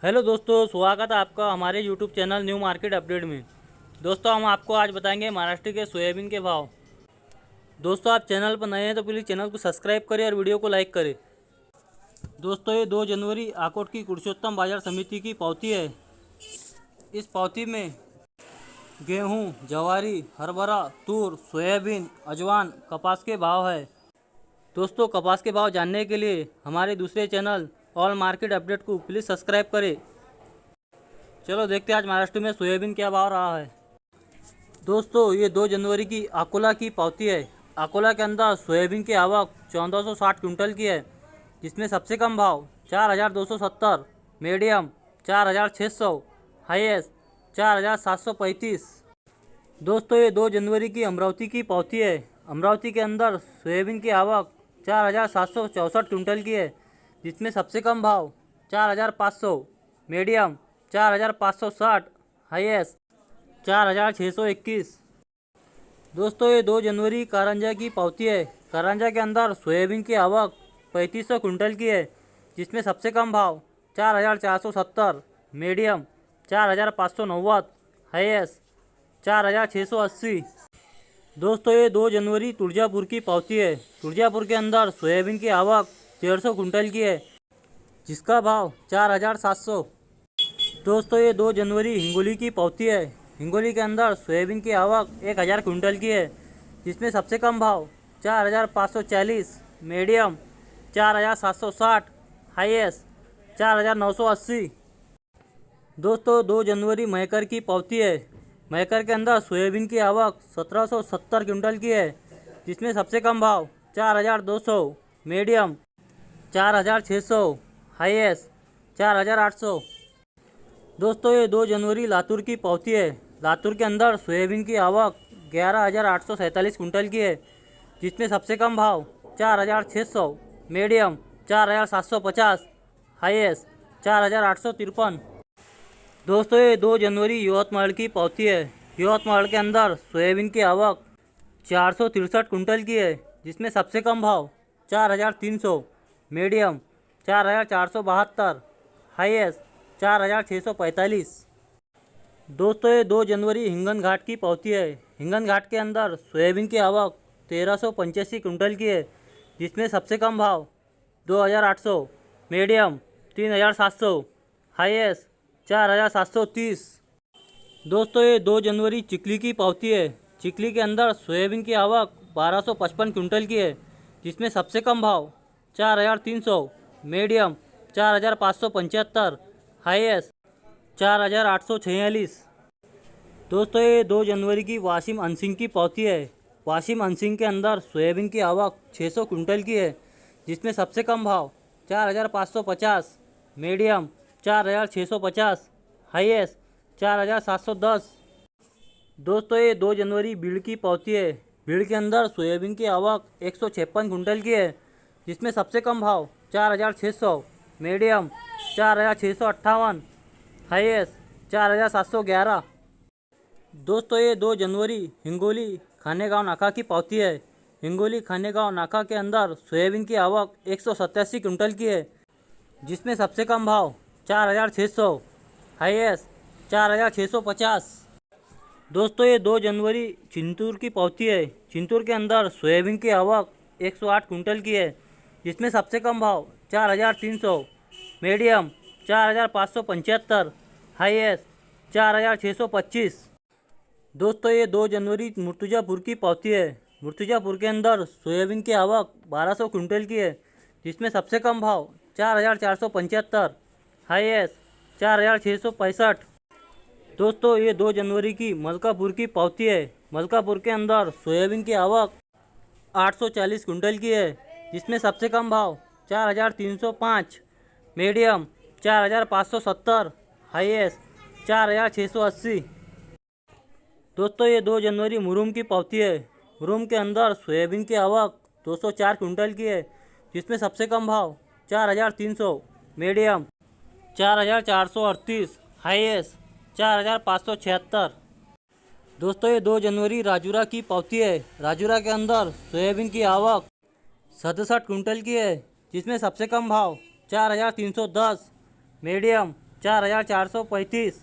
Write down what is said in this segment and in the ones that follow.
Hello दोस्तों, स्वागत है आपका हमारे YouTube channel new market update में। दोस्तों, हम आपको आज बताएंगे महाराष्ट्र के सोयाबीन के भाव। दोस्तों, आप चैनल पर नए हैं तो प्लीज़ चैनल को सब्सक्राइब करें और वीडियो को लाइक करें। दोस्तों, ये 2 जनवरी आकोट की पुरुषोत्तम बाजार समिति की पावती है। इस पावती में गेहूँ, जवारी, हरभरा, तूर, सोयाबीन, अजवान, कपास के भाव है। दोस्तों, कपास के भाव जानने के लिए हमारे दूसरे चैनल ऑल मार्केट अपडेट को प्लीज़ सब्सक्राइब करें। चलो देखते हैं आज महाराष्ट्र में सोयाबीन क्या भाव रहा है। दोस्तों, ये 2 जनवरी की अकोला की पावती है। अकोला के अंदर सोयाबीन की आवक 1460 क्विंटल की है, जिसमें सबसे कम भाव 4270, मीडियम 4600, हाईएस्ट 4735। दोस्तों, ये 2 जनवरी की अमरावती की पावती है। अमरावती के अंदर सोयाबीन की आवक 4764 क्विंटल की है, जिसमें सबसे कम भाव 4500, मीडियम 4560, हाईएस्ट 4621। दोस्तों, ये 2 जनवरी कारंजा की पावती है। कारंजा के अंदर सोयाबीन की आवक 3500 क्विंटल की है, जिसमें सबसे कम भाव 4470, मीडियम 4590, हाईएस्ट 4680। दोस्तों, ये 2 जनवरी तुळजापुर की पावती है। तुळजापुर के अंदर सोयाबीन की आवक 150 क्विंटल की है, जिसका भाव 4700। दोस्तों, ये 2 जनवरी हिंगोली की पावती है। हिंगोली के अंदर सोयाबीन की आवक 1000 क्विंटल की है, जिसमें सबसे कम भाव 4540, मीडियम 4760, हाईएस्ट 4980। दोस्तों, 2 जनवरी महकर की पावती है। महकर के अंदर सोयाबीन की आवक 1770 क्विंटल की है, जिसमें सबसे कम भाव 4200, मीडियम 4600, हाईएस्ट 4800। दोस्तों, ये 2 जनवरी लातूर की पावती है। लातूर के अंदर सोयाबीन की आवक 11847 क्विंटल की है, जिसमें सबसे कम भाव 4600, मीडियम 4750, हाईएस्ट 4853। दोस्तों, ये 2 जनवरी यवतमाल की पावती है। यवतमाल के अंदर सोयाबीन की आवक 463 क्विंटल की है, जिसमें सबसे कम भाव 4300, मीडियम 4472, हाईएस्ट 4645। दोस्तों, ये 2 जनवरी हिंगन घाट की पावती है। हिंगन घाट के अंदर सोयाबीन की आवक 1385 क्विंटल की है, जिसमें सबसे कम भाव 2800, मीडियम 3700, हाईएस्ट 4730। दोस्तों, ये 2 जनवरी चिखली की पावती है। चिखली के अंदर सोयाबीन की आवक 1255 क्विंटल की है, जिसमें सबसे कम भाव 4300, मीडियम 4575, हाईएस्ट 4846। दोस्तों, ये 2 जनवरी की वाशिम अनसिंह की पावती है। वाशिम अनसिंह के अंदर सोयाबीन की आवक 600 क्विंटल की है, जिसमें सबसे कम भाव 4550, मीडियम 4650, हाईएस्ट 4710। दोस्तों, ये 2 जनवरी भीड़ की पावती है। भीड़ के अंदर सोयाबीन की आवक 156 क्विंटल की है, जिसमें सबसे कम भाव 4600, मीडियम 4658, हाईएस्ट 4711। दोस्तों, ये 2 जनवरी हिंगोली खानेगांव नाका की पावती है। हिंगोली खानेगांव नाका के अंदर सोयाबीन की आवक 187 क्विंटल की है, जिसमें सबसे कम भाव 4600, हाईएस्ट 4650। दोस्तों, ये 2 जनवरी चिंतूर की पावती है। चिंतूर के अंदर सोयाबीन की आवक 108 क्विंटल की है, जिसमें सबसे कम भाव 4300, मीडियम 4575, हाईएस्ट 4625। दोस्तों, ये 2 जनवरी मुर्तुजापुर की पावती है। मुर्तुजापुर के अंदर सोयाबीन की आवक 1200 क्विंटल की है, जिसमें सबसे कम भाव 4475, हाईएस्ट 4665। दोस्तों, ये 2 जनवरी की मलकापुर की पावती है। मलकापुर के अंदर सोयाबीन की आवक 840 क्विंटल की है, जिसमें सबसे कम भाव 4305, मीडियम 4570, हाईएस्ट 4680। दोस्तों, ये 2 जनवरी मुरुम की पावती है। मुरुम के अंदर सोयाबीन की आवक 204 क्विंटल की है, जिसमें सबसे कम भाव 4300, मीडियम 4438, हाईएस्ट 4576। दोस्तों, ये 2 जनवरी राजूरा की पावती है। राजूरा के अंदर सोयाबीन की आवक 67 क्विंटल की है, जिसमें सबसे कम भाव 4310, मीडियम 4,435,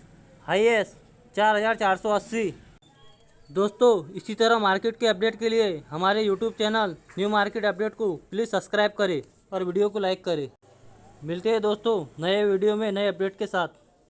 हाईएस्ट 4,480। दोस्तों इसी तरह मार्केट के अपडेट के लिए हमारे YouTube channel new market update को प्लीज़ सब्सक्राइब करें और वीडियो को लाइक करें। मिलते हैं दोस्तों नए वीडियो में नए अपडेट के साथ।